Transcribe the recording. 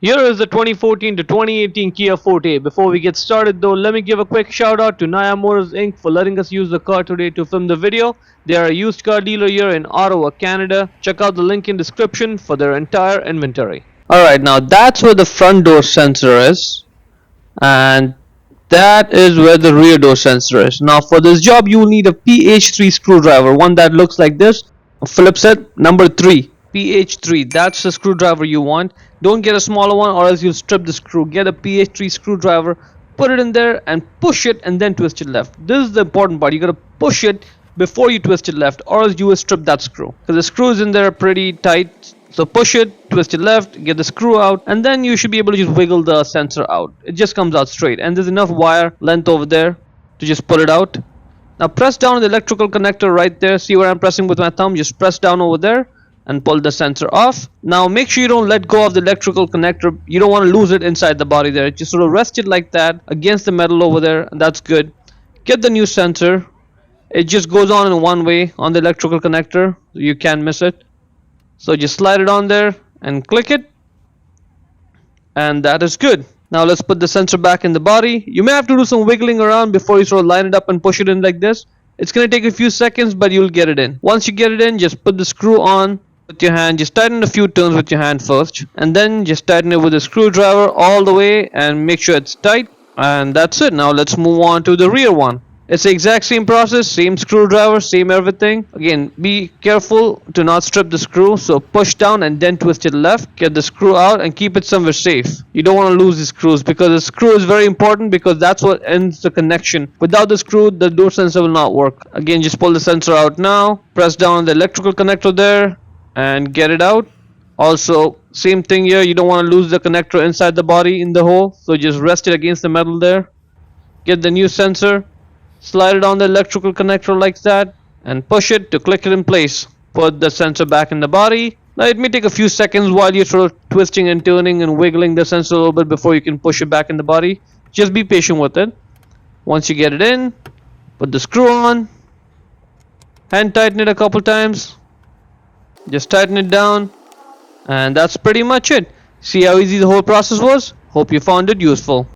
Here is the 2014 to 2018 Kia Forte. Before we get started though, let me give a quick shout out to Naya Motors Inc. for letting us use the car today to film the video. They are a used car dealer here in Ottawa, Canada. Check out the link in description for their entire inventory. Alright, now that's where the front door sensor is, and that is where the rear door sensor is. Now for this job you will need a PH3 screwdriver, one that looks like this. Phillips head number 3. PH3, that's the screwdriver you want. Don't get a smaller one or else you'll strip the screw. Get a PH3 screwdriver, put it in there and push it and then twist it left. This is the important part. You gotta push it before you twist it left or else you will strip that screw, because the screws in there are pretty tight. So push it, twist it left, get the screw out, and then you should be able to just wiggle the sensor out. It just comes out straight, and there's enough wire length over there to just pull it out. Now press down on the electrical connector right there. See where I'm pressing with my thumb? Just press down over there and pull the sensor off. Now make sure you don't let go of the electrical connector. You don't want to lose it inside the body there. Just sort of rest it like that against the metal over there, and that's good. Get the new sensor. It just goes on in one way on the electrical connector. You can't miss it. So just slide it on there and click it, and that is good. Now let's put the sensor back in the body. You may have to do some wiggling around before you sort of line it up and push it in like this. It's going to take a few seconds, but you'll get it in. Once you get it in, just put the screw on with your hand. Just tighten a few turns with your hand first, and then just tighten it with a screwdriver all the way and make sure it's tight, and that's it. Now let's move on to the rear one. It's the exact same process, same screwdriver, same everything. Again, be careful to not strip the screw. So push down and then twist it left. Get the screw out and keep it somewhere safe. You don't want to lose the screws, because the screw is very important, because that's what ends the connection. Without the screw, the door sensor will not work. Again, just pull the sensor out now. Press down on the electrical connector there and get it out. Also, same thing here. You don't want to lose the connector inside the body in the hole. So just rest it against the metal there. Get the new sensor. Slide it on the electrical connector like that and push it to click it in place. Put the sensor back in the body. Now it may take a few seconds while you're sort of twisting and turning and wiggling the sensor a little bit before you can push it back in the body. Just be patient with it. Once you get it in, put the screw on, hand tighten it a couple times, just tighten it down, and that's pretty much it. See how easy the whole process was? Hope you found it useful.